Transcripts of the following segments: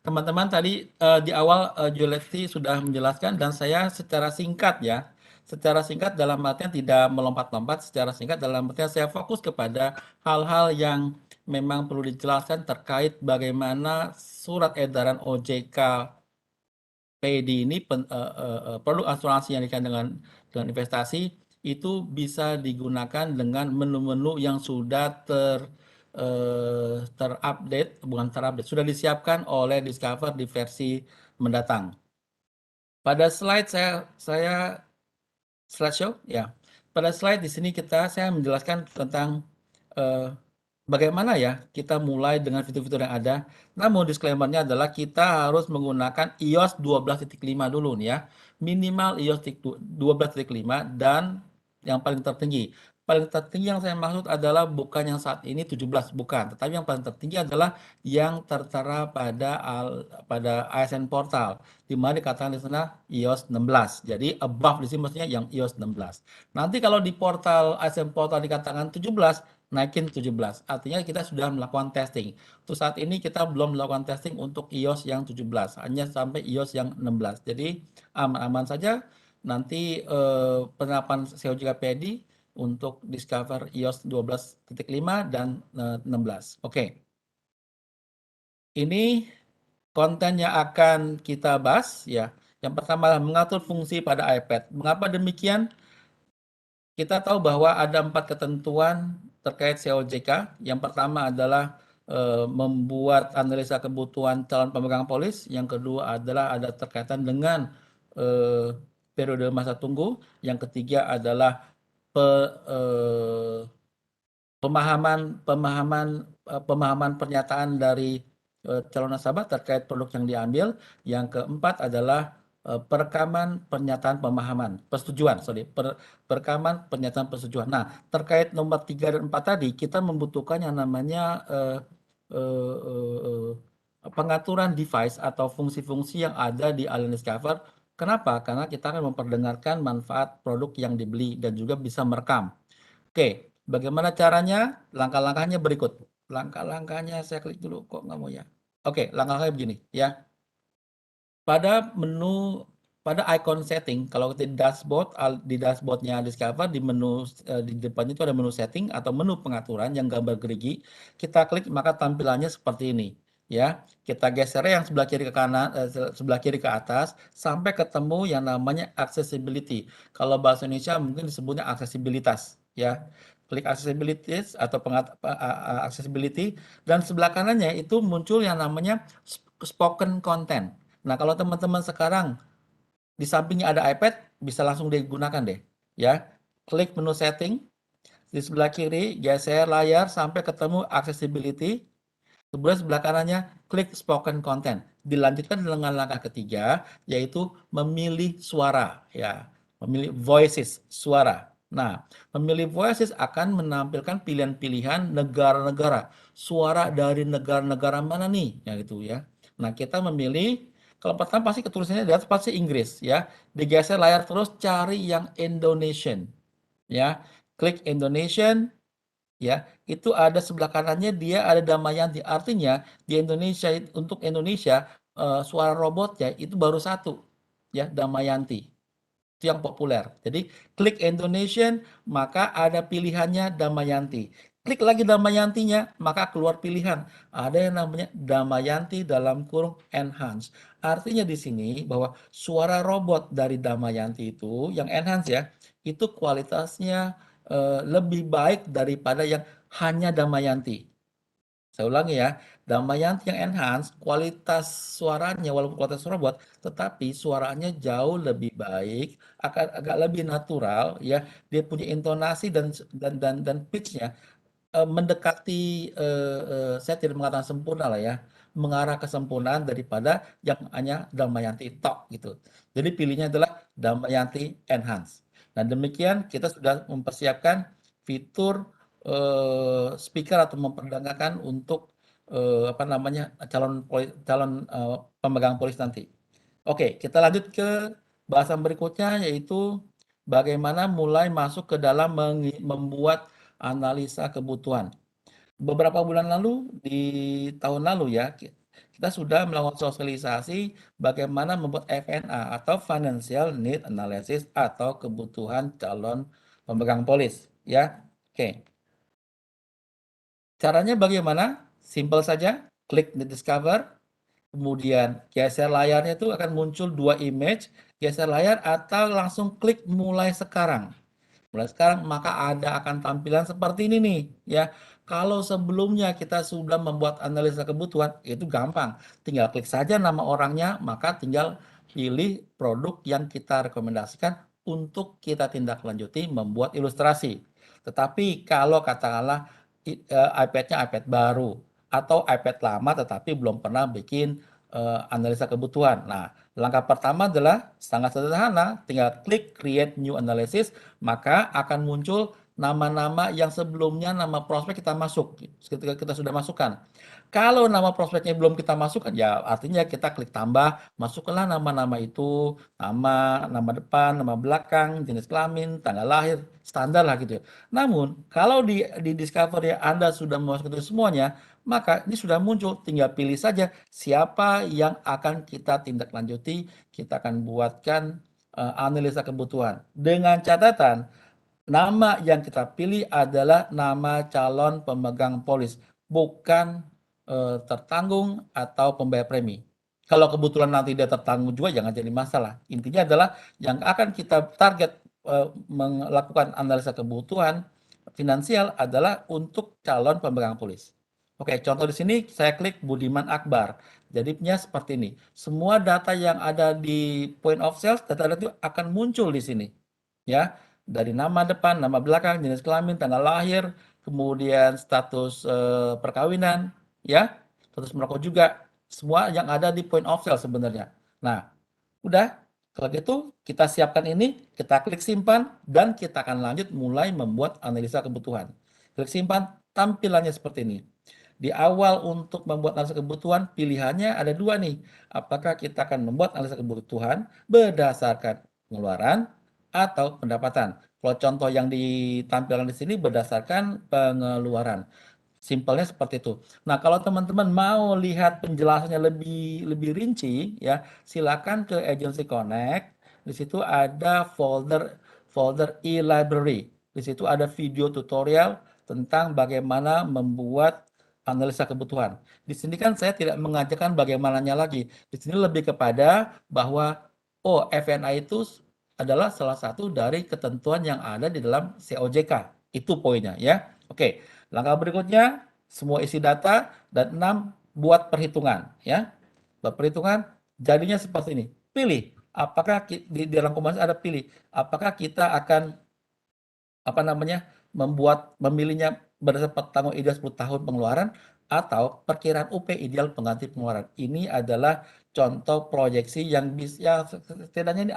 teman-teman tadi di awal Julieti sudah menjelaskan dan saya secara singkat ya, secara singkat dalam artian tidak melompat-lompat, secara singkat dalam artian saya fokus kepada hal-hal yang memang perlu dijelaskan terkait bagaimana surat edaran OJK PEDI ini produk asuransi yang dikaitkan dengan investasi itu bisa digunakan dengan menu-menu yang sudah terupdate, bukan terupdate, sudah disiapkan oleh Discover di versi mendatang. Pada slide saya slideshow ya. Pada slide di sini saya menjelaskan tentang eh, bagaimana ya kita mulai dengan fitur-fitur yang ada. Namun disclaimer-nya adalah kita harus menggunakan iOS 12.5 dulu nih ya. Minimal iOS 12.5 dan yang paling tertinggi. Paling tertinggi yang saya maksud adalah bukan yang saat ini 17, bukan. Tetapi yang paling tertinggi adalah yang tertera pada ASN Portal, di mana dikatakan di sana iOS 16. Jadi above di sini maksudnya yang iOS 16. Nanti kalau di portal ASN Portal dikatakan 17, naikin 17. Artinya kita sudah melakukan testing. Untuk saat ini kita belum melakukan testing untuk iOS yang 17, hanya sampai iOS yang 16. Jadi aman-aman saja. Nanti penerapan SEO PEDI untuk Discover iOS 12.5 dan 16. Oke. Ini konten yang akan kita bahas ya. Yang pertama mengatur fungsi pada iPad. Mengapa demikian? Kita tahu bahwa ada 4 ketentuan terkait COJK. Yang pertama adalah membuat analisa kebutuhan calon pemegang polis. Yang kedua adalah ada terkaitan dengan periode masa tunggu. Yang ketiga adalah pemahaman pernyataan dari calon nasabah terkait produk yang diambil. Yang keempat adalah perekaman pernyataan perekaman pernyataan persetujuan. Nah, terkait nomor 3 dan 4 tadi, kita membutuhkan yang namanya pengaturan device atau fungsi-fungsi yang ada di Alien Discover. Kenapa? Karena kita akan memperdengarkan manfaat produk yang dibeli dan juga bisa merekam. Oke, bagaimana caranya? Langkah-langkahnya berikut. Langkah-langkahnya saya klik dulu, kok nggak mau ya? Oke, langkah-langkahnya begini ya. Pada pada icon setting, kalau di dashboardnya Discover, di menu di depannya itu ada menu setting atau menu pengaturan yang gambar gerigi. Kita klik maka tampilannya seperti ini. Ya, kita geser yang sebelah kiri ke kanan, sebelah kiri ke atas sampai ketemu yang namanya accessibility. Kalau bahasa Indonesia mungkin disebutnya aksesibilitas. Ya, klik accessibility atau accessibility dan sebelah kanannya itu muncul yang namanya spoken content. Nah, kalau teman-teman sekarang di sampingnya ada iPad, bisa langsung digunakan deh. Ya, klik menu setting, di sebelah kiri geser layar sampai ketemu accessibility. Kemudian sebelah kanannya klik spoken content. Dilanjutkan dengan langkah ketiga, yaitu memilih suara. Ya, memilih voices, suara. Nah, memilih voices akan menampilkan pilihan-pilihan negara-negara. Suara dari negara-negara mana nih? Ya gitu ya. Nah, kita memilih, kalau pertama pasti ketulisannya di atas pasti Inggris ya. Digeser layar terus cari yang Indonesian. Ya, klik Indonesian. Ya, itu ada sebelah kanannya dia ada Damayanti. Artinya di Indonesia untuk Indonesia suara robotnya itu baru satu ya, Damayanti. Itu yang populer. Jadi klik Indonesian maka ada pilihannya Damayanti. Klik lagi Damayantinya maka keluar pilihan. Ada yang namanya Damayanti dalam kurung enhance. Artinya di sini bahwa suara robot dari Damayanti itu yang enhance ya, itu kualitasnya lebih baik daripada yang hanya Damayanti. Saya ulangi ya, Damayanti yang enhance, kualitas suaranya walaupun kualitas robot, tetapi suaranya jauh lebih baik, agak lebih natural ya. Dia punya intonasi dan pitch-nya mendekati saya tidak mengatakan sempurna lah ya, mengarah kesempurnaan daripada yang hanya Damayanti tok gitu. Jadi pilihnya adalah Damayanti Enhance. Nah, demikian kita sudah mempersiapkan fitur speaker atau memperdengarkan untuk apa namanya calon pemegang polis nanti. Oke, kita lanjut ke bahasan berikutnya yaitu bagaimana mulai masuk ke dalam membuat analisa kebutuhan. Beberapa bulan lalu di tahun lalu ya kita sudah melakukan sosialisasi bagaimana membuat FNA atau Financial Need Analysis atau kebutuhan calon pemegang polis, ya. Oke. Caranya bagaimana? Simple saja, klik di Discover, kemudian geser layarnya itu akan muncul dua image, geser layar atau langsung klik mulai sekarang. Mulai sekarang maka ada akan tampilan seperti ini nih ya. Kalau sebelumnya kita sudah membuat analisa kebutuhan itu gampang. Tinggal klik saja nama orangnya maka tinggal pilih produk yang kita rekomendasikan untuk kita tindak lanjuti membuat ilustrasi. Tetapi kalau katakanlah iPad-nya iPad baru atau iPad lama tetapi belum pernah bikin analisa kebutuhan. Nah, langkah pertama adalah sangat sederhana, tinggal klik Create New Analysis, maka akan muncul nama-nama yang sebelumnya nama prospek kita masuk, ketika kita sudah masukkan. Kalau nama prospeknya belum kita masukkan, ya artinya kita klik tambah, masukkanlah nama-nama itu, nama depan, nama belakang, jenis kelamin, tanggal lahir, standar lah gitu ya. Namun, kalau di Discovery Anda sudah memasukkan itu semuanya, maka ini sudah muncul, tinggal pilih saja siapa yang akan kita tindak lanjuti, kita akan buatkan analisa kebutuhan. Dengan catatan, nama yang kita pilih adalah nama calon pemegang polis, bukan tertanggung atau pembayar premi. Kalau kebetulan nanti dia tertanggung juga jangan jadi masalah. Intinya adalah yang akan kita target melakukan analisa kebutuhan finansial adalah untuk calon pemegang polis. Oke, contoh di sini saya klik Budiman Akbar. Jadinya seperti ini. Semua data yang ada di point of sales, data-data itu akan muncul di sini. Ya, dari nama depan, nama belakang, jenis kelamin, tanggal lahir, kemudian status perkawinan, ya, status merokok juga, semua yang ada di point of sale sebenarnya. Nah, udah, kalau gitu kita siapkan ini, kita klik simpan, dan kita akan lanjut mulai membuat analisa kebutuhan. Klik simpan, tampilannya seperti ini. Di awal untuk membuat analisa kebutuhan, pilihannya ada dua nih. Apakah kita akan membuat analisa kebutuhan berdasarkan pengeluaran atau pendapatan. Kalau contoh yang ditampilkan di sini berdasarkan pengeluaran. Simpelnya seperti itu. Nah, kalau teman-teman mau lihat penjelasannya lebih lebih rinci ya, silakan ke Agency Connect. Di situ ada folder folder e-library. Di situ ada video tutorial tentang bagaimana membuat analisa kebutuhan. Di sini kan saya tidak mengajarkan bagaimananya lagi. Di sini lebih kepada bahwa oh, FNA itu adalah salah satu dari ketentuan yang ada di dalam COJK. Itu poinnya ya. Oke. Langkah berikutnya, semua isi data, dan 6, buat perhitungan. Ya, buat perhitungan, jadinya seperti ini. Pilih, apakah di dalam komunikasi ada pilih, apakah kita akan apa namanya memilihnya berdasarkan tanggung ideal 10 tahun pengeluaran atau perkiraan UP ideal pengganti pengeluaran. Ini adalah contoh proyeksi yang bisa setidaknya ini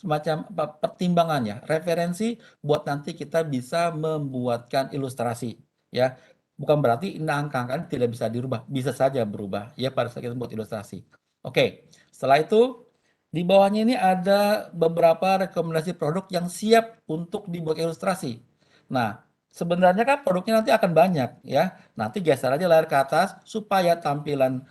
semacam pertimbangannya, referensi buat nanti kita bisa membuatkan ilustrasi ya. Bukan berarti ini angka-angka tidak bisa dirubah, bisa saja berubah ya pada saat kita membuat ilustrasi. Oke, setelah itu di bawahnya ini ada beberapa rekomendasi produk yang siap untuk dibuat ilustrasi. Nah, sebenarnya kan produknya nanti akan banyak ya. Nanti geser aja layar ke atas supaya tampilan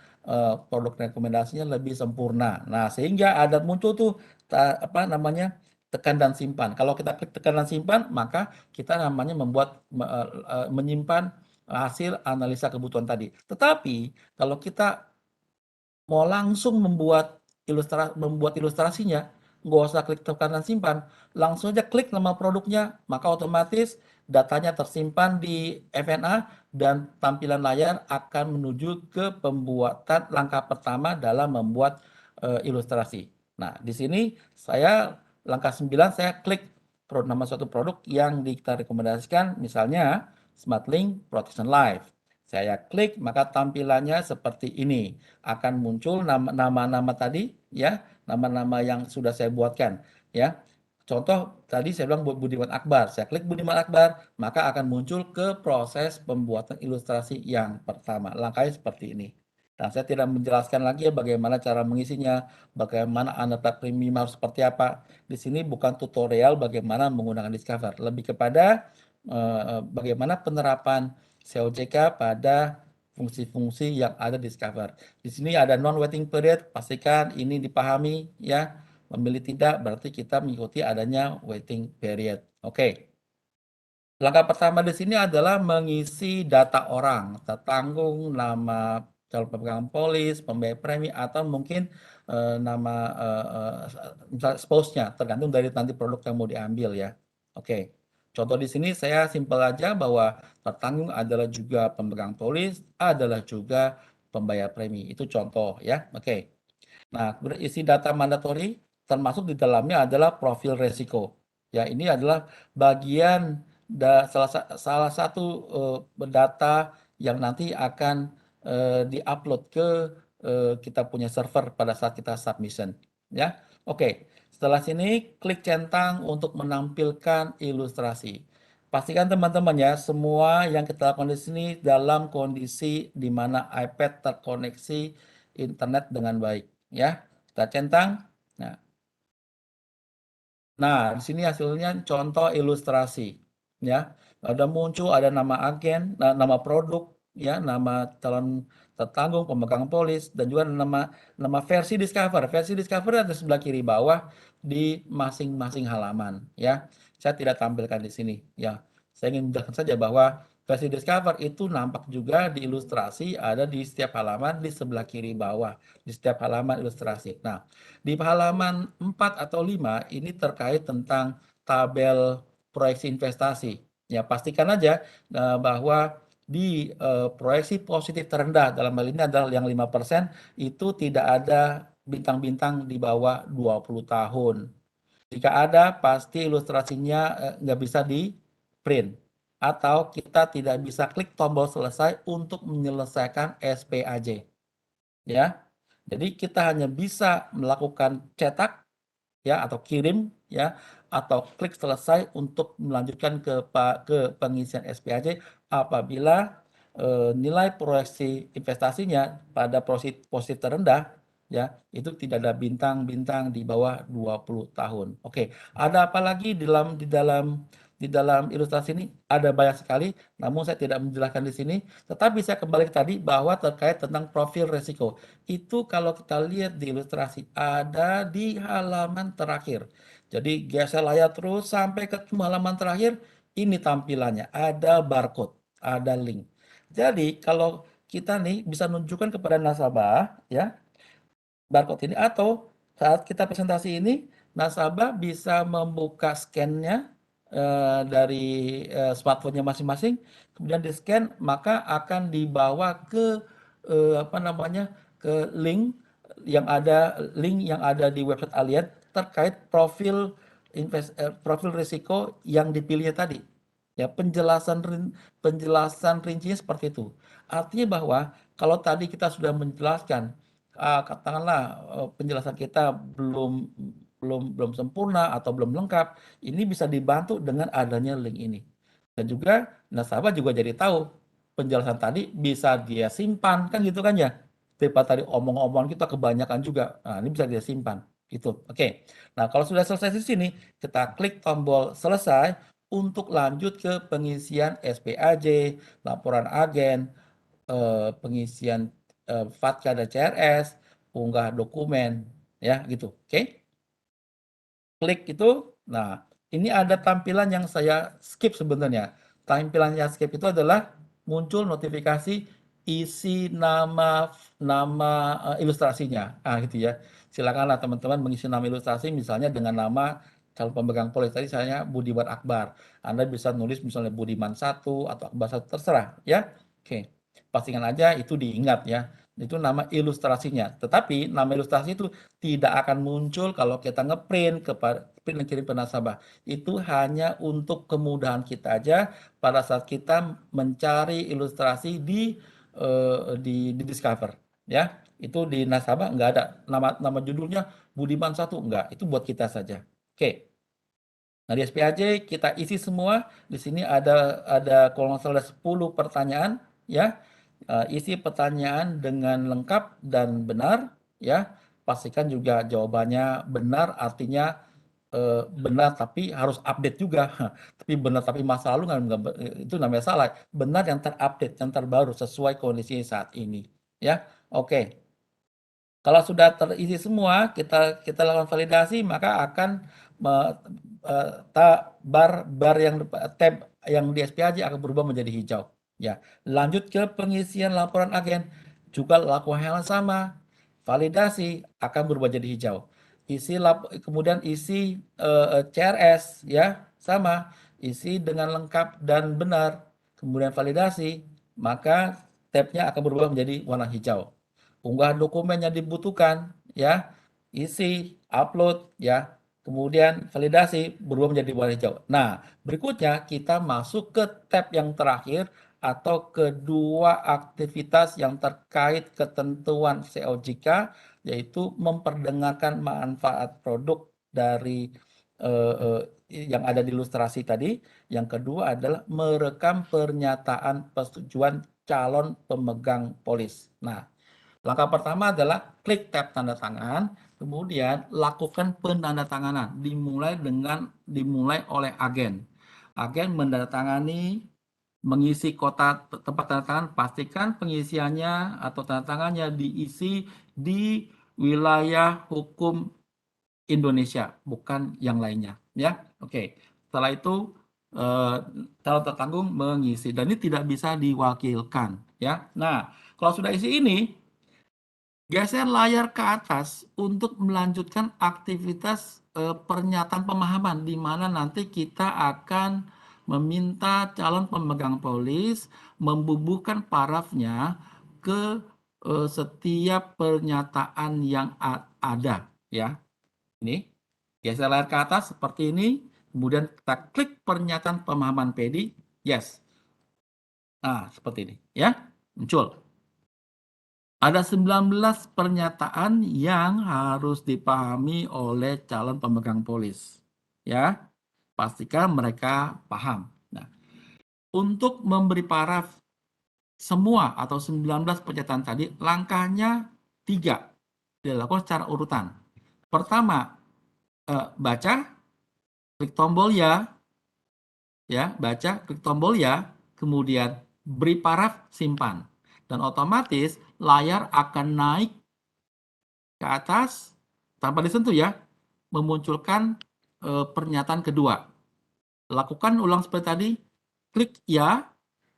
produk rekomendasinya lebih sempurna. Nah, sehingga ada muncul tuh apa namanya tekan dan simpan. Kalau kita klik tekan dan simpan, maka kita namanya menyimpan hasil analisa kebutuhan tadi. Tetapi kalau kita mau langsung membuat ilustrasinya, nggak usah klik tekan dan simpan, langsung aja klik nama produknya, maka otomatis datanya tersimpan di FNA dan tampilan layar akan menuju ke pembuatan langkah pertama dalam membuat ilustrasi. Nah, di sini saya langkah 9 saya klik nama suatu produk yang kita rekomendasikan, misalnya SmartLink Protection Life. Saya klik maka tampilannya seperti ini. Akan muncul nama-nama tadi ya, nama-nama yang sudah saya buatkan ya. Contoh tadi saya bilang Budiman Akbar. Saya klik Budiman Akbar, maka akan muncul ke proses pembuatan ilustrasi yang pertama. Langkahnya seperti ini. Dan saya tidak menjelaskan lagi ya bagaimana cara mengisinya, bagaimana annotate premium harus seperti apa. Di sini bukan tutorial bagaimana menggunakan Discover, lebih kepada bagaimana penerapan COJK pada fungsi-fungsi yang ada di Discover. Di sini ada non-waiting period, pastikan ini dipahami ya. Memilih tidak berarti kita mengikuti adanya waiting period. Oke. Langkah pertama di sini adalah mengisi data orang, data tanggung, nama calon pemegang polis, pembayar premi, atau mungkin nama misalnya spouse-nya, tergantung dari nanti produk yang mau diambil ya. Oke, contoh di sini saya simpel aja bahwa tertanggung adalah juga pemegang polis, adalah juga pembayar premi. Itu contoh ya. Oke. Nah, kemudian isi data mandatori termasuk di dalamnya adalah profil resiko. Ya, ini adalah bagian salah satu data yang nanti akan diupload ke kita punya server pada saat kita submission. Ya, oke. Setelah sini klik centang untuk menampilkan ilustrasi. Pastikan teman-teman ya, semua yang kita lakukan di sini dalam kondisi di mana iPad terkoneksi internet dengan baik ya. Kita centang. Nah, di sini hasilnya contoh ilustrasi ya. Ada muncul ada nama agen, nama produk ya, nama calon tertanggung, pemegang polis, dan juga nama nama versi Discover. Versi Discover ada sebelah kiri bawah di masing-masing halaman ya. Saya tidak tampilkan di sini ya. Saya ingin menjelaskan saja bahwa versi Discover itu nampak juga di ilustrasi ada di setiap halaman di sebelah kiri bawah, di setiap halaman ilustrasi. Nah, di halaman 4 atau 5 ini terkait tentang tabel proyeksi investasi. Ya, pastikan aja bahwa di proyeksi positif terendah dalam hal ini adalah yang 5% itu tidak ada bintang-bintang di bawah 20 tahun. Jika ada, pasti ilustrasinya nggak bisa di print. Atau kita tidak bisa klik tombol selesai untuk menyelesaikan SPAJ. Ya, jadi kita hanya bisa melakukan cetak ya atau kirim ya atau klik selesai untuk melanjutkan ke pengisian SPAJ apabila nilai proyeksi investasinya pada posisi terendah ya itu tidak ada bintang-bintang di bawah 20 tahun. Oke, ada apa lagi di dalam ilustrasi ini? Ada banyak sekali, namun saya tidak menjelaskan di sini. Tetapi saya kembali ke tadi bahwa terkait tentang profil resiko. Itu kalau kita lihat di ilustrasi ada di halaman terakhir. Jadi geser layar terus sampai ke halaman terakhir, ini tampilannya. Ada barcode, ada link. Jadi kalau kita nih bisa nunjukkan kepada nasabah ya barcode ini atau saat kita presentasi ini nasabah bisa membuka scan-nya dari smartphone-nya masing-masing, kemudian di-scan maka akan dibawa ke apa namanya ke link yang ada di website Allianz terkait profil risiko yang dipilih tadi. Ya, penjelasan rincinya seperti itu. Artinya bahwa kalau tadi kita sudah menjelaskan katakanlah penjelasan kita belum belum belum sempurna atau belum lengkap, ini bisa dibantu dengan adanya link ini. Dan juga nasabah juga jadi tahu penjelasan tadi bisa dia simpan kan gitu kan ya. Daripada tadi omong-omong kita kebanyakan juga. Nah, ini bisa dia simpan gitu. Oke. Nah, kalau sudah selesai di sini, kita klik tombol selesai untuk lanjut ke pengisian SPAJ, laporan agen, pengisian FATKA dan CRS, unggah dokumen, ya gitu. Oke, klik itu. Nah, ini ada tampilan yang saya skip sebenarnya. Tampilan yang skip itu adalah muncul notifikasi isi nama nama ilustrasinya. Gitu ya. Silakanlah teman-teman mengisi nama ilustrasi misalnya dengan nama calon pemegang polis tadi saya Budiman Akbar. Anda bisa nulis misalnya Budiman 1 atau Akbar 1 terserah ya. Oke. Pastikan aja itu diingat ya. Itu nama ilustrasinya. Tetapi nama ilustrasi itu tidak akan muncul kalau kita ngeprint print dan kirim ke nasabah. Itu hanya untuk kemudahan kita aja pada saat kita mencari ilustrasi di Discover ya. Itu di nasabah nggak ada nama judulnya Budiman 1 enggak. Itu buat kita saja. Oke. Nah, di SPAJ kita isi semua. Di sini ada kalau nggak salah 10 pertanyaan ya. Isi pertanyaan dengan lengkap dan benar ya. Pastikan juga jawabannya benar artinya benar tapi harus update juga. Tapi benar tapi masa lalu itu namanya salah. Benar yang terupdate, yang terbaru sesuai kondisi saat ini. Ya, oke. Kalau sudah terisi semua, kita lakukan validasi, maka akan bar yang tab yang di SPAJ akan berubah menjadi hijau. Ya, lanjut ke pengisian laporan agen, juga lakukan hal yang sama. Validasi akan berubah jadi hijau. Kemudian isi CRS ya, sama, isi dengan lengkap dan benar. Kemudian validasi, maka tabnya akan berubah menjadi warna hijau. Unggah dokumen yang dibutuhkan, ya, isi, upload, ya, kemudian validasi berubah menjadi warna hijau. Nah, berikutnya kita masuk ke tab yang terakhir atau kedua aktivitas yang terkait ketentuan COJK, yaitu memperdengarkan manfaat produk dari eh, eh, yang ada di ilustrasi tadi. Yang kedua adalah merekam pernyataan persetujuan calon pemegang polis. Nah, langkah pertama adalah klik tab tanda tangan, kemudian lakukan penandatanganan, dimulai oleh agen. Agen menandatangani, mengisi kota tempat tanda tangan, pastikan pengisiannya atau tanda tangannya diisi di wilayah hukum Indonesia, bukan yang lainnya, ya. Oke. Setelah itu calon tertanggung mengisi dan ini tidak bisa diwakilkan, ya. Nah, kalau sudah isi ini, geser layar ke atas untuk melanjutkan aktivitas pernyataan pemahaman di mana nanti kita akan meminta calon pemegang polis membubuhkan parafnya ke setiap pernyataan yang ada, ya. Ini geser layar ke atas seperti ini, kemudian kita klik pernyataan pemahaman PEDI, yes. Nah, seperti ini, ya. Muncul. Ada 19 pernyataan yang harus dipahami oleh calon pemegang polis. Ya, pastikan mereka paham. Nah, untuk memberi paraf semua atau 19 pernyataan tadi, langkahnya 3. Dilakukan secara urutan. Pertama, baca, klik tombol ya, baca, klik tombol ya, kemudian beri paraf, simpan. Dan otomatis layar akan naik ke atas tanpa disentuh ya, memunculkan pernyataan kedua. Lakukan ulang seperti tadi, klik ya,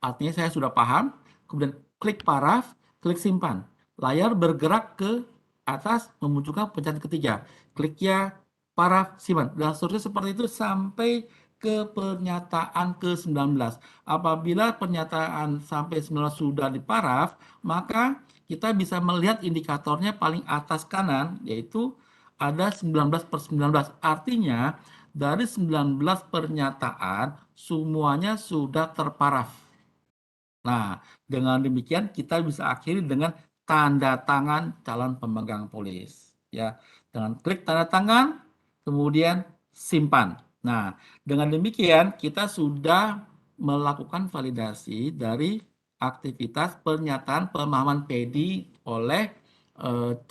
artinya saya sudah paham, kemudian klik paraf, klik simpan. Layar bergerak ke atas memunculkan pernyataan ketiga. Klik ya, paraf, simpan. Dan seterusnya seperti itu sampai ke pernyataan ke-19. Apabila pernyataan sampai 19 sudah diparaf, maka kita bisa melihat indikatornya paling atas kanan, yaitu ada 19/19. Artinya, dari 19 pernyataan, semuanya sudah terparaf. Nah, dengan demikian kita bisa akhiri dengan tanda tangan calon pemegang polis. Ya, dengan klik tanda tangan, kemudian simpan. Nah, dengan demikian kita sudah melakukan validasi dari aktivitas pernyataan pemahaman PEDI oleh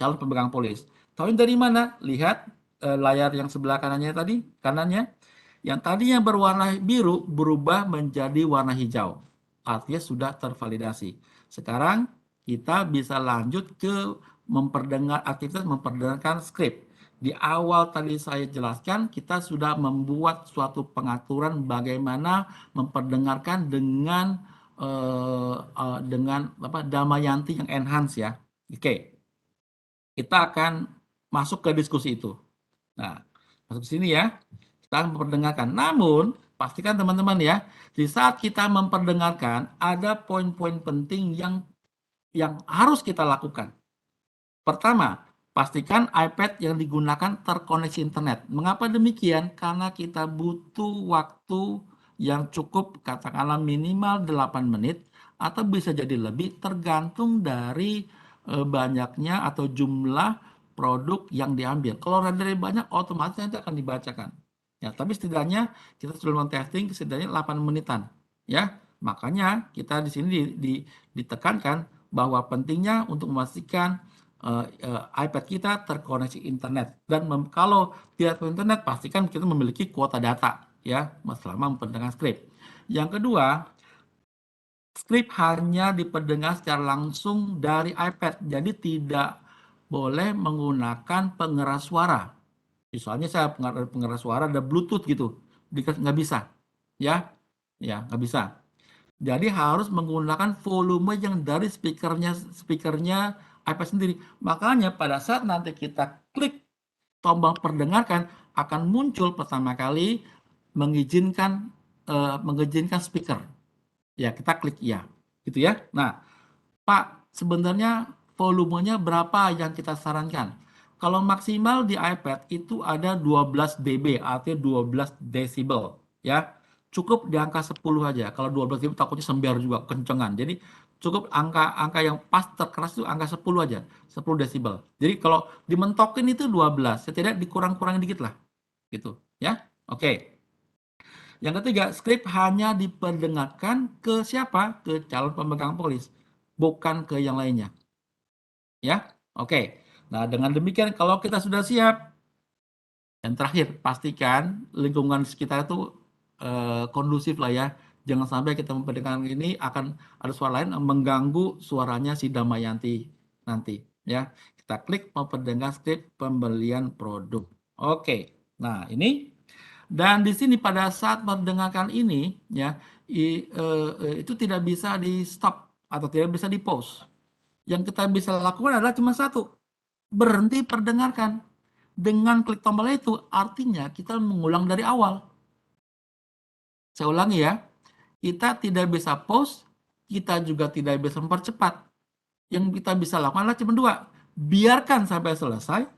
calon pemegang polis. Tahu dari mana? Lihat layar yang sebelah kanannya. Yang tadinya berwarna biru berubah menjadi warna hijau. Artinya sudah tervalidasi. Sekarang kita bisa lanjut ke aktivitas memperdengarkan skrip. Di awal tadi saya jelaskan, kita sudah membuat suatu pengaturan bagaimana memperdengarkan dengan Damayanti yang enhance ya. Oke, kita akan masuk ke diskusi itu. Nah, masuk ke sini ya. Kita akan memperdengarkan. Namun, pastikan teman-teman ya, di saat kita memperdengarkan ada poin-poin penting yang harus kita lakukan. Pertama, pastikan iPad yang digunakan terkoneksi internet. Mengapa demikian? Karena kita butuh waktu yang cukup, katakanlah minimal 8 menit atau bisa jadi lebih tergantung dari banyaknya atau jumlah produk yang diambil. Kalau dari banyak, otomatis nanti akan dibacakan. Ya, tapi setidaknya kita sudah men-testing setidaknya 8 menitan. Ya, makanya kita di sini ditekankan bahwa pentingnya untuk memastikan iPad kita terkoneksi internet. Dan kalau tidak ke internet, pastikan kita memiliki kuota data ya selama memperdengarkan skrip. Yang kedua, skrip hanya diperdengar secara langsung dari iPad, jadi tidak boleh menggunakan pengeras suara. Misalnya saya pengeras suara ada Bluetooth gitu, nggak bisa, ya, nggak bisa. Jadi harus menggunakan volume yang dari speakernya iPad sendiri. Makanya pada saat nanti kita klik tombol perdengarkan akan muncul pertama kali mengizinkan speaker. Ya, kita klik iya, gitu ya. Nah, Pak, sebenarnya volumenya berapa yang kita sarankan? Kalau maksimal di iPad itu ada 12 dB, artinya 12 desibel, ya. Cukup di angka 10 aja. Kalau 12 dB takutnya sembar juga, kencengan. Jadi cukup angka yang pas terkeras itu angka 10 aja, 10 desibel. Jadi kalau dimentokin itu 12, setidaknya dikurang-kurangin dikit lah, gitu, ya. Oke. Yang ketiga, skrip hanya diperdengarkan ke siapa? Ke calon pemegang polis, bukan ke yang lainnya. Ya, oke. Nah, dengan demikian kalau kita sudah siap, yang terakhir, pastikan lingkungan sekitar itu kondusif lah ya. Jangan sampai kita memperdengarkan ini akan ada suara lain yang mengganggu suaranya si Damayanti nanti. Ya, kita klik memperdengar skrip pembelian produk. Oke. Nah, ini dan di sini pada saat mendengarkan ini ya itu tidak bisa di stop atau tidak bisa di pause. Yang kita bisa lakukan adalah cuma satu, berhenti perdengarkan. Dengan klik tombol itu artinya kita mengulang dari awal. Saya ulangi ya, kita tidak bisa pause, kita juga tidak bisa mempercepat. Yang kita bisa lakukan adalah cuma dua, biarkan sampai selesai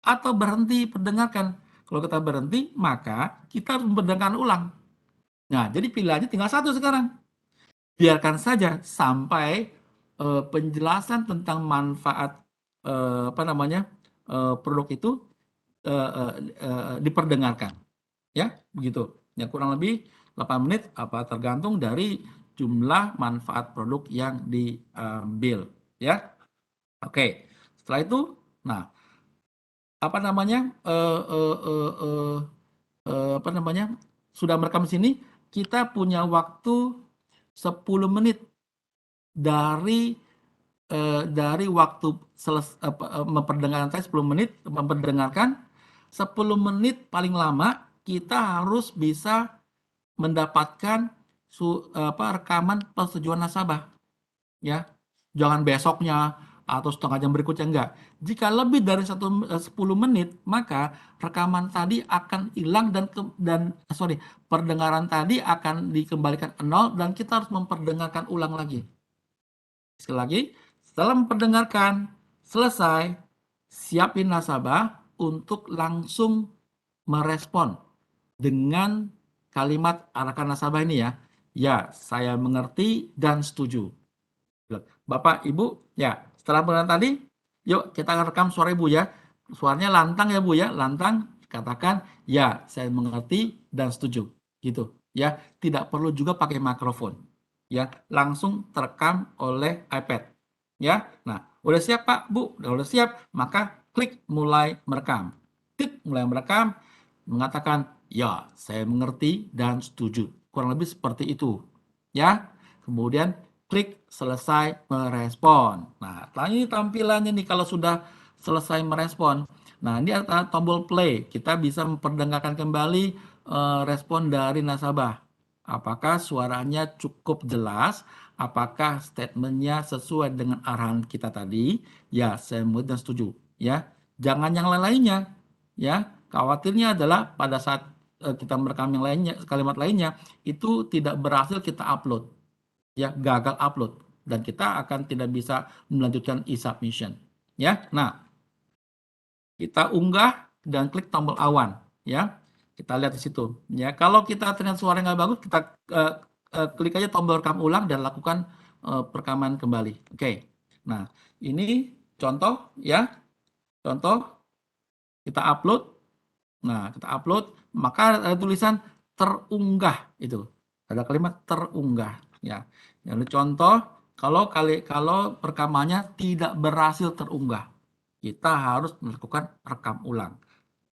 atau berhenti perdengarkan. Kalau kita berhenti, maka kita harus mendengarkan ulang. Nah, jadi pilihannya tinggal satu sekarang. Biarkan saja sampai penjelasan tentang manfaat produk itu diperdengarkan. Ya, begitu. Ya, kurang lebih 8 menit tergantung dari jumlah manfaat produk yang diambil, ya. Oke. Setelah itu, nah, sudah merekam sini, kita punya waktu 10 menit dari waktu memperdengarkan tadi 10 menit memperdengarkan 10 menit paling lama kita harus bisa mendapatkan rekaman persetujuan nasabah, ya. Jangan besoknya atau setengah jam berikutnya, enggak. Jika lebih dari 10 menit, maka rekaman tadi akan hilang dan perdengaran tadi akan dikembalikan ke nol dan kita harus memperdengarkan ulang lagi. Sekali lagi, setelah memperdengarkan selesai, siapin nasabah untuk langsung merespon dengan kalimat arahkan nasabah ini ya. Ya, saya mengerti dan setuju. Bapak, Ibu, ya, setelah pendengaran tadi, yuk kita rekam suara Ibu ya. Suaranya lantang ya Bu ya, lantang. Katakan, ya, saya mengerti dan setuju. Gitu ya. Tidak perlu juga pakai mikrofon. Ya, langsung terekam oleh iPad. Ya. Nah, udah siap Pak, Bu? Udah siap, maka klik mulai merekam. Klik mulai merekam, mengatakan, ya, saya mengerti dan setuju. Kurang lebih seperti itu. Ya. Kemudian klik selesai merespon. Nah, ini tampilannya nih kalau sudah selesai merespon. Nah, ini ada tombol play. Kita bisa memperdengarkan kembali respon dari nasabah. Apakah suaranya cukup jelas? Apakah statementnya sesuai dengan arahan kita tadi? Ya, saya mudah setuju. Ya, jangan yang lain-lainnya. Ya, khawatirnya adalah pada saat kita merekam yang lainnya, kalimat lainnya itu tidak berhasil kita upload. Ya, gagal upload dan kita akan tidak bisa melanjutkan e-submission. Ya, nah kita unggah dan klik tombol awan. Ya, kita lihat di situ. Ya, kalau kita ternyata suara nggak bagus, kita klik aja tombol rekam ulang dan lakukan perekaman kembali. Oke. Nah, ini contoh ya, contoh kita upload. Nah, kita upload, maka ada tulisan terunggah itu. Ada kalimat terunggah ya. Yang contoh kalau rekamannya tidak berhasil terunggah. kita harus melakukan rekam ulang.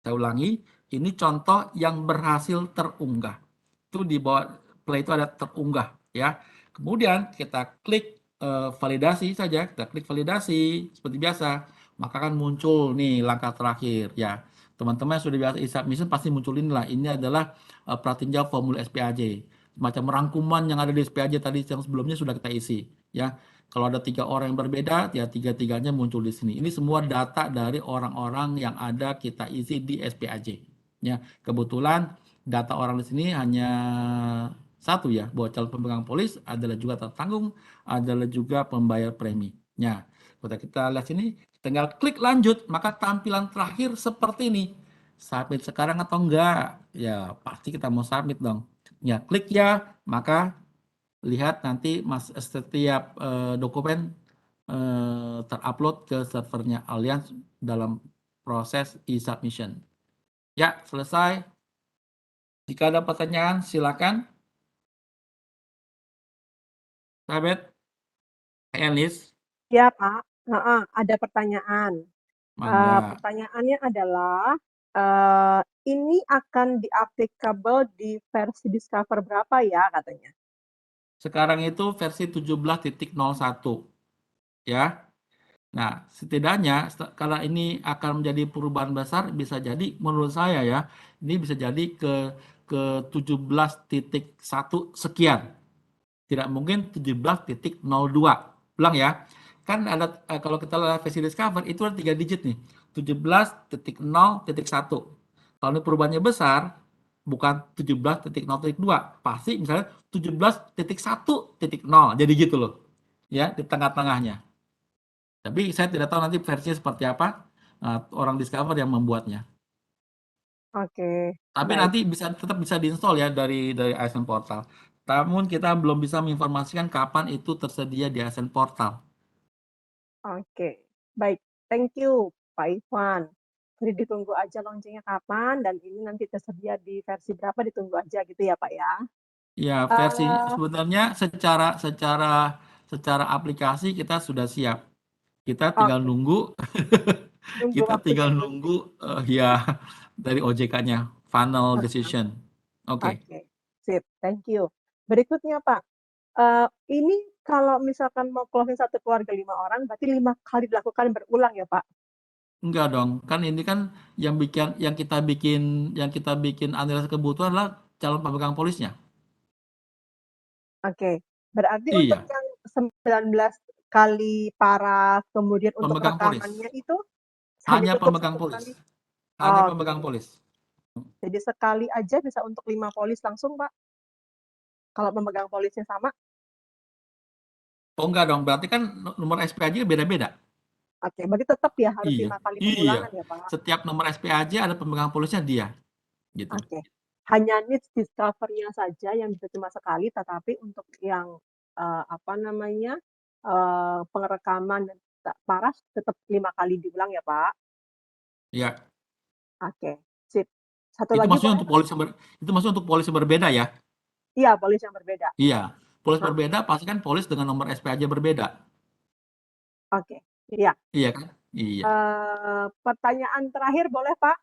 Saya ulangi, ini contoh yang berhasil terunggah. Itu di bawah play itu ada terunggah ya. Kemudian kita klik validasi saja, kita klik validasi seperti biasa, maka akan muncul nih langkah terakhir ya. Teman-teman yang sudah biasa e-submission pasti muncul inilah. Ini adalah pratinjau formula SPAJ. Semacam rangkuman yang ada di SPAJ tadi yang sebelumnya sudah kita isi ya. Kalau ada 3 orang yang berbeda, ya tiga-tiganya muncul di sini. Ini semua data dari orang-orang yang ada kita isi di SPAJ. Ya, kebetulan data orang di sini hanya satu ya, bahwa calon pemegang polis adalah juga tertanggung, adalah juga pembayar premi. Ya, kalau kita lihat sini, tinggal klik lanjut, maka tampilan terakhir seperti ini. Submit sekarang atau enggak? Ya, pasti kita mau submit dong. Ya, klik ya, maka lihat nanti setiap dokumen terupload ke servernya Allianz dalam proses e-submission. Ya, selesai. Jika ada pertanyaan, silakan. Sahabat, Elis, Ya, Pak. Ada pertanyaan. mangga. Pertanyaannya adalah, ini akan di-applicable di versi Discover berapa ya katanya? Sekarang itu versi 17.01 ya. Nah, setidaknya kalau ini akan menjadi perubahan besar, bisa jadi menurut saya ya, ini bisa jadi ke 17.1 sekian. Tidak mungkin 17.02. Ulang ya. Kan ada kalau kita lihat versi Discover itu ada 3 digit nih. 17.0.1. Kalau ini perubahannya besar, bukan 17.0.2, pasti misalnya 17.1.0. Jadi gitu loh. Ya, di tengah-tengahnya. Tapi saya tidak tahu nanti versinya seperti apa. Orang Discover yang membuatnya. Oke, Tapi baik. nanti tetap bisa diinstal ya dari ASN Portal. Namun kita belum bisa menginformasikan kapan itu tersedia di ASN Portal. Oke, baik. Thank you, Pak Ivan. Jadi ditunggu aja launching-nya kapan dan ini nanti tersedia di versi berapa ditunggu aja gitu ya, Pak ya. Ya, versi Eh, sebenarnya secara aplikasi kita sudah siap. Kita tinggal oke, nunggu tunggu kita waktunya tinggal nanti. nunggu ya dari OJK-nya final Heeh, decision. Oke. oke, sip. Thank you. Berikutnya, Pak. Ini kalau misalkan mau closing satu keluarga 5 orang, berarti 5 kali dilakukan berulang ya, Pak? Enggak dong. Kan ini kan yang kita bikin analisis kebutuhan adalah calon pemegang polisnya. Oke, berarti untuk Iya, yang 19 kali paraf, kemudian untuk pemegang polis. rekamannya itu hanya Hanya cukup pemegang satu polis. kali? Hanya Oke, pemegang polis. jadi sekali aja bisa untuk 5 polis langsung, Pak? Kalau pemegang polisnya sama? Oh enggak dong, berarti kan nomor SPAJ beda-beda. Oke, berarti tetap ya harus Iya, 5 kali iya. pengulangan ya, Pak? Setiap nomor SPAJ ada pemegang polisnya dia, gitu. Oke. Hanya needs discover-nya saja yang bisa cuma sekali, tetapi untuk yang apa namanya pengerekaman dan paraf tetap 5 kali diulang ya, Pak? Iya. Oke, sip. Satu Itu lagi maksudnya boleh, untuk Pak? polis yang itu maksudnya untuk polis yang berbeda ya. Iya, polis yang berbeda. Iya. Polis Hah, berbeda pasti kan polis dengan nomor SPAJ berbeda. oke, iya. Iya kan? Iya. Pertanyaan terakhir boleh, Pak?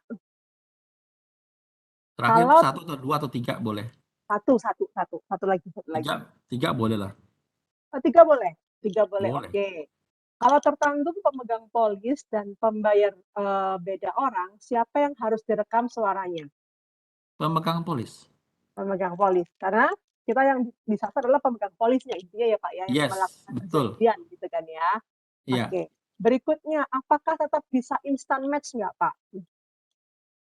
Terakhir Kalau satu atau dua atau tiga boleh. satu lagi, satu lagi. Tiga boleh lah. Tiga boleh, tiga boleh. Boleh. Oke. Kalau tertanggung pemegang polis dan pembayar beda orang, siapa yang harus direkam suaranya? Pemegang polis. Pemegang polis. Karena kita yang disasar adalah pemegang polisnya, intinya ya Pak ya, yang Yes, melakukan betul. perjanjian gitu kan ya. Iya, Oke. Berikutnya, apakah tetap bisa instant match nggak Pak?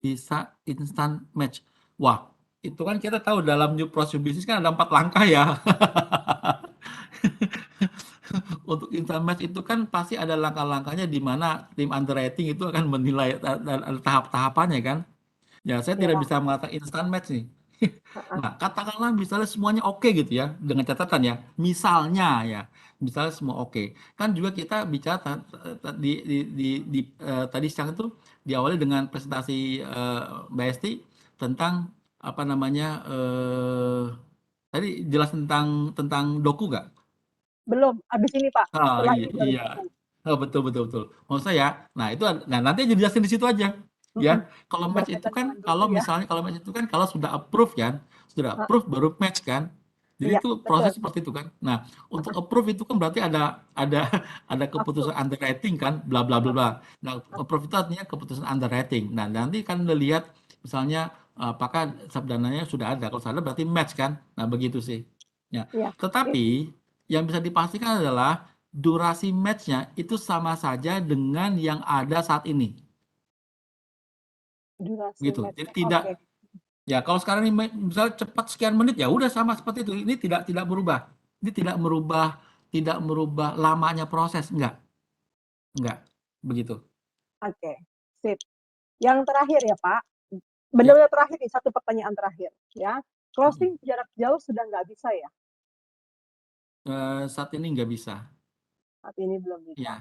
bisa instant match. Wah, itu kan kita tahu dalam new process business kan ada 4 langkah ya. Untuk instant match itu kan pasti ada langkah-langkahnya di mana tim underwriting itu akan menilai dan ada tahap-tahapannya kan. Ya, saya tidak Ya. bisa mengatakan instant match nih. Nah, katakanlah misalnya semuanya oke gitu ya, dengan catatan ya, misalnya semua oke. Kan juga kita bicara tadi siang itu diawali dengan presentasi Mbak Esti tentang apa namanya tadi jelas tentang doku nggak? Belum, habis ini Pak. Ah Setelah iya, ini baru iya. buku. Oh, betul betul betul. Maksud saya, nah itu nah nanti dijelasin di situ aja. Mhm, Ya, kalau match itu berkaitan dengan kan dulu ya. kalau match itu kan kalau sudah approve kan, sudah Heeh, approve baru match kan. Jadi iya, itu betul. proses seperti itu kan. Nah, untuk approve itu kan berarti ada ada keputusan Approve. underwriting kan, bla bla bla Heeh, bla. Nah, approve itu artinya keputusan underwriting. Nah, nanti kan dilihat misalnya apakah dananya sudah ada. Kalau sudah ada berarti match kan. Nah, begitu sih. Ya. iya, oke. Tetapi yang bisa dipastikan adalah durasi match-nya itu sama saja dengan yang ada saat ini, Durasi gitu. Jadi match-nya, tidak, oke. ya kalau sekarang ini misalnya cepat sekian menit ya udah sama seperti itu. Ini tidak berubah. Ini tidak merubah lamanya proses, enggak, begitu. Oke, sip. Yang terakhir ya, Pak, Ya, benar-benar terakhir nih, satu pertanyaan terakhir ya. Closing jarak jauh sudah nggak bisa ya? saat ini nggak bisa. Saat ini belum bisa, Ya,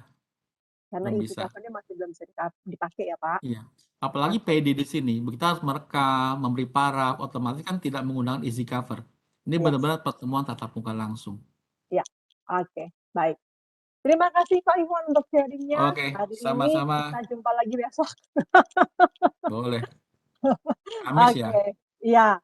karena belum easy bisa. cover-nya masih belum bisa dipakai ya, Pak? Iya. Apalagi Oke, PD di sini, kita harus merekam, memberi paraf, otomatis kan tidak menggunakan easy cover. Ini yes, benar-benar pertemuan tatap muka langsung. ya, oke, baik. Terima kasih Pak Iwan untuk sharing-nya Oke, hari ini, sama-sama. kita jumpa lagi besok. Boleh. Kamis ya. Oke, iya.